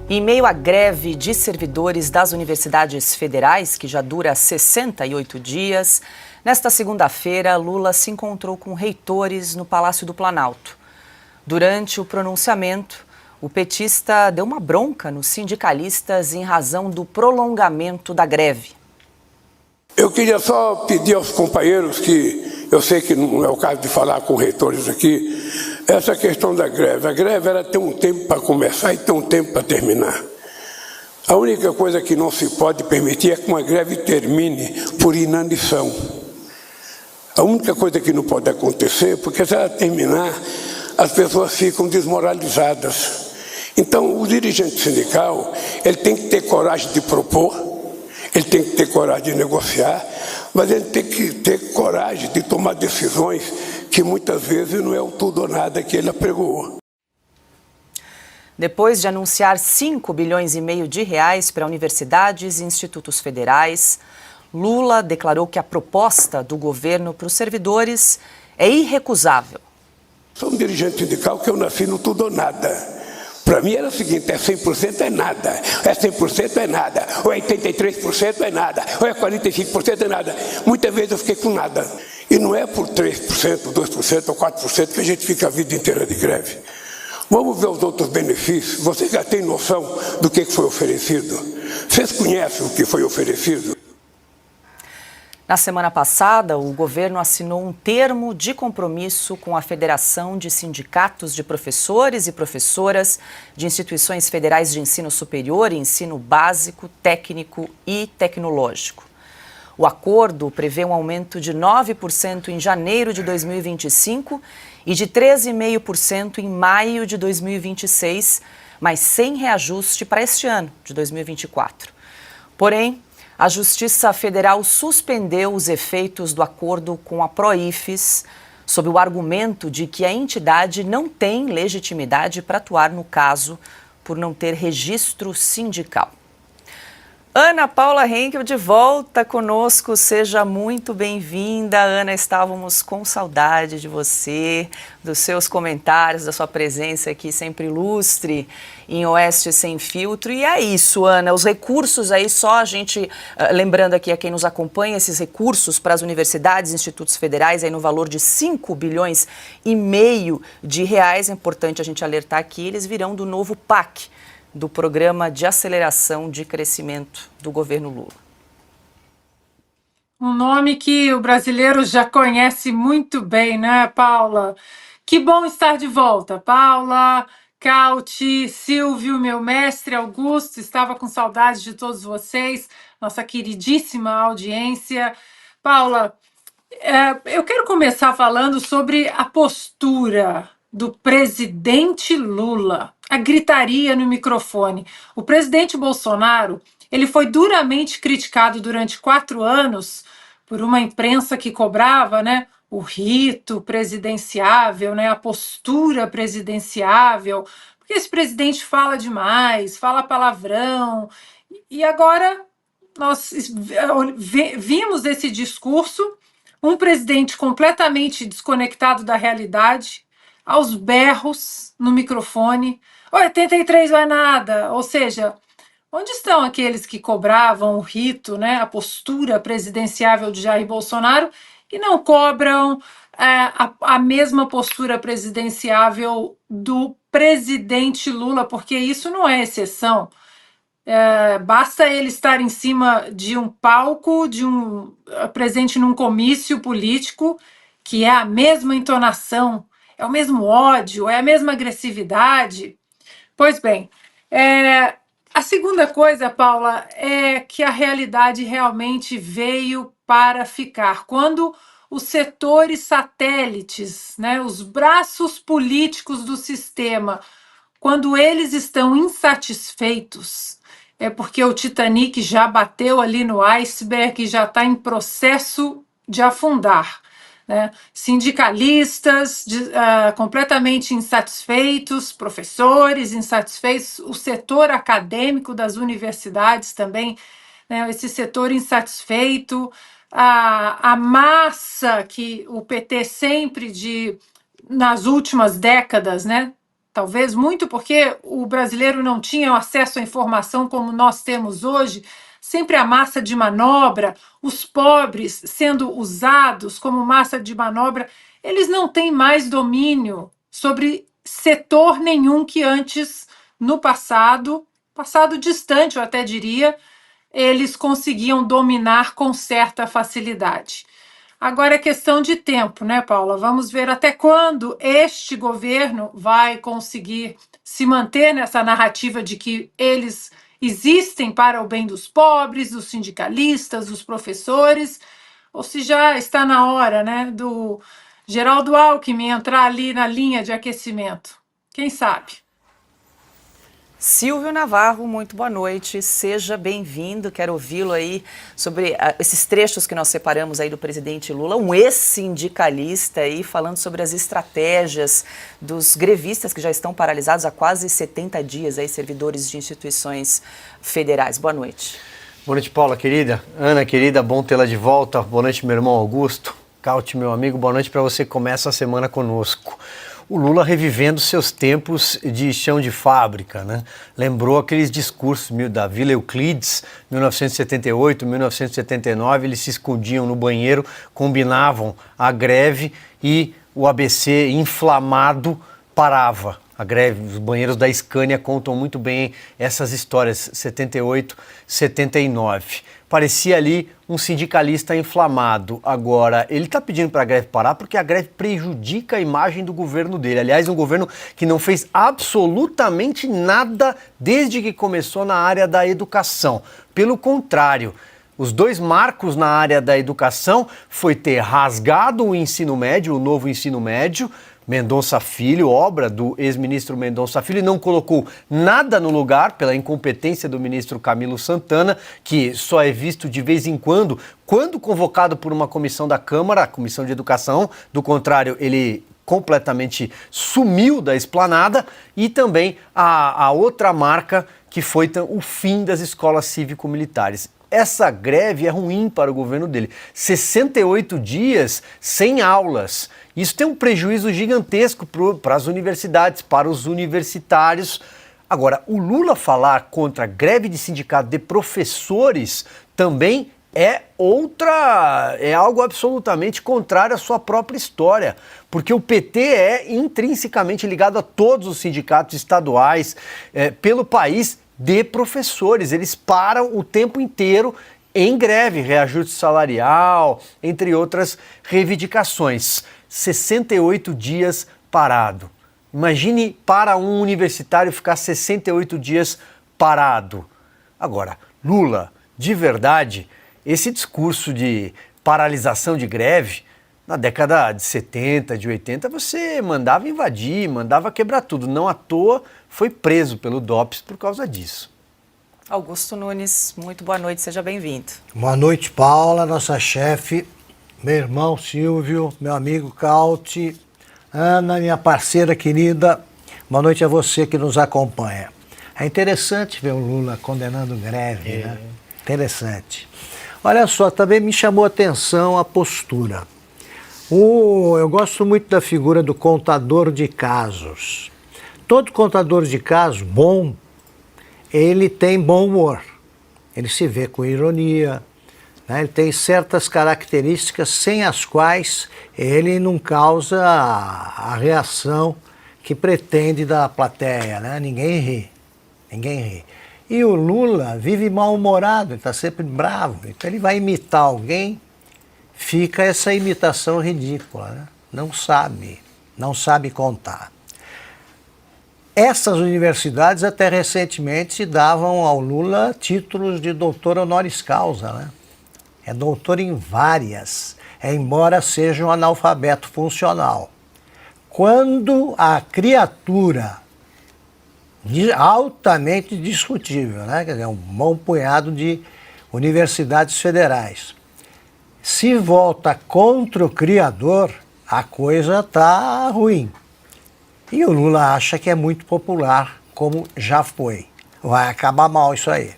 Em meio à greve de servidores das universidades federais, que já dura 68 dias, nesta segunda-feira, Lula se encontrou com reitores no Palácio do Planalto. Durante o pronunciamento, o petista deu uma bronca nos sindicalistas em razão do prolongamento da greve. Eu queria só pedir aos companheiros que, eu sei que não é o caso de falar com reitores aqui, essa questão da greve. A greve ela tem um tempo para começar e tem um tempo para terminar. A única coisa que não se pode permitir é que uma greve termine por inanição. A única coisa que não pode acontecer, porque se ela terminar, as pessoas ficam desmoralizadas. Então, o dirigente sindical, ele tem que ter coragem de propor, ele tem que ter coragem de negociar, mas ele tem que ter coragem de tomar decisões que muitas vezes não é o tudo ou nada que ele apregoou. Depois de anunciar 5 bilhões e meio de reais para universidades e institutos federais, Lula declarou que a proposta do governo para os servidores é irrecusável. Sou um dirigente sindical que eu nasci no tudo ou nada. Para mim era o seguinte, é 100% é nada, é 100% é nada, ou é 83% é nada, ou é 45% é nada. Muitas vezes eu fiquei com nada. E não é por 3%, 2% ou 4% que a gente fica a vida inteira de greve. Vamos ver os outros benefícios. Você já tem noção do que foi oferecido? Vocês conhecem o que foi oferecido? Na semana passada, o governo assinou um termo de compromisso com a Federação de Sindicatos de Professores e Professoras de Instituições Federais de Ensino Superior e Ensino Básico, Técnico e Tecnológico. O acordo prevê um aumento de 9% em janeiro de 2025 e de 13,5% em maio de 2026, mas sem reajuste para este ano, de 2024. Porém, a Justiça Federal suspendeu os efeitos do acordo com a Proifes, sob o argumento de que a entidade não tem legitimidade para atuar no caso por não ter registro sindical. Ana Paula Henkel de volta conosco, seja muito bem-vinda. Ana, estávamos com saudade de você, dos seus comentários, da sua presença aqui sempre ilustre em Oeste Sem Filtro. E é isso, Ana, os recursos aí, só a gente, lembrando aqui a quem nos acompanha, esses recursos para as universidades e institutos federais aí no valor de 5 bilhões e meio de reais, é importante a gente alertar aqui, eles virão do novo PAC, do Programa de Aceleração de Crescimento do governo Lula. Um nome que o brasileiro já conhece muito bem, né, Paula? Que bom estar de volta. Paula, Cauti, Silvio, meu mestre Augusto, estava com saudade de todos vocês, nossa queridíssima audiência. Paula, eu quero começar falando sobre a postura do presidente Lula, a gritaria no microfone. O presidente Bolsonaro, ele foi duramente criticado durante 4 anos por uma imprensa que cobrava, né, o rito presidenciável, né, a postura presidenciável, porque esse presidente fala demais, fala palavrão, e agora nós vimos esse discurso, um presidente completamente desconectado da realidade, aos berros no microfone, 83 não é nada, ou seja, onde estão aqueles que cobravam o rito, né, a postura presidenciável de Jair Bolsonaro e não cobram a mesma postura presidenciável do presidente Lula, porque isso não é exceção. Basta ele estar em cima de um palco, presente num comício político, que é a mesma entonação, é o mesmo ódio, é a mesma agressividade. Pois bem, a segunda coisa, Paula, é que a realidade realmente veio para ficar. Quando os setores satélites, né, os braços políticos do sistema, quando eles estão insatisfeitos, é porque o Titanic já bateu ali no iceberg e já está em processo de afundar. Né? Sindicalistas completamente insatisfeitos, professores insatisfeitos, o setor acadêmico das universidades também, né? Esse setor insatisfeito, a massa que o PT sempre nas últimas décadas, né, talvez muito porque o brasileiro não tinha acesso à informação como nós temos hoje, sempre a massa de manobra, os pobres sendo usados como massa de manobra, eles não têm mais domínio sobre setor nenhum que antes, no passado distante, eu até diria, eles conseguiam dominar com certa facilidade. Agora é questão de tempo, né, Paula? Vamos ver até quando este governo vai conseguir se manter nessa narrativa de que eles existem para o bem dos pobres, dos sindicalistas, dos professores, ou se já está na hora, né, do Geraldo Alckmin entrar ali na linha de aquecimento. Quem sabe? Silvio Navarro, muito boa noite, seja bem-vindo, quero ouvi-lo aí sobre esses trechos que nós separamos aí do presidente Lula, um ex-sindicalista aí falando sobre as estratégias dos grevistas que já estão paralisados há quase 70 dias, aí servidores de instituições federais. Boa noite. Boa noite, Paula, querida. Ana, querida, bom tê-la de volta. Boa noite, meu irmão Augusto. Cauti, meu amigo, boa noite para você que começa a semana conosco. O Lula revivendo seus tempos de chão de fábrica, né? Lembrou aqueles discursos da Vila Euclides, 1978, 1979, eles se escondiam no banheiro, combinavam a greve e o ABC inflamado parava. A greve, os banheiros da Scania contam muito bem essas histórias, 78, 79. Parecia ali um sindicalista inflamado. Agora, ele está pedindo para a greve parar porque a greve prejudica a imagem do governo dele. Aliás, um governo que não fez absolutamente nada desde que começou na área da educação. Pelo contrário, os dois marcos na área da educação foi ter rasgado o ensino médio, o novo ensino médio, Mendonça Filho, obra do ex-ministro Mendonça Filho, e não colocou nada no lugar pela incompetência do ministro Camilo Santana, que só é visto de vez em quando convocado por uma comissão da Câmara, a Comissão de Educação. Do contrário, ele completamente sumiu da esplanada. E também a outra marca, que foi o fim das escolas cívico-militares. Essa greve é ruim para o governo dele. 68 dias sem aulas. Isso tem um prejuízo gigantesco para as universidades, para os universitários. Agora, o Lula falar contra a greve de sindicato de professores também é algo absolutamente contrário à sua própria história, porque o PT é intrinsecamente ligado a todos os sindicatos estaduais pelo país de professores. Eles param o tempo inteiro em greve, reajuste salarial, entre outras reivindicações. 68 dias parado. Imagine para um universitário ficar 68 dias parado. Agora, Lula, de verdade, esse discurso de paralisação de greve, na década de 70, de 80, você mandava invadir, mandava quebrar tudo. Não à toa foi preso pelo DOPS por causa disso. Augusto Nunes, muito boa noite, seja bem-vindo. Boa noite, Paula, nossa chefe, meu irmão Silvio, meu amigo Cauti, Ana, minha parceira querida, boa noite a você que nos acompanha. É interessante ver o Lula condenando greve, né? Interessante. Olha só, também me chamou a atenção a postura. Eu gosto muito da figura do contador de casos. Todo contador de casos bom, ele tem bom humor. Ele se vê com ironia, né? Ele tem certas características sem as quais ele não causa a reação que pretende da plateia, né? Ninguém ri. E o Lula vive mal-humorado, ele está sempre bravo. Então ele vai imitar alguém, fica essa imitação ridícula, né? Não sabe contar. Essas universidades até recentemente davam ao Lula títulos de doutor honoris causa, né? É doutor em várias, embora seja um analfabeto funcional. Quando a criatura, altamente discutível, né? Quer dizer, um bom punhado de universidades federais, se volta contra o criador, a coisa está ruim. E o Lula acha que é muito popular, como já foi. Vai acabar mal isso aí.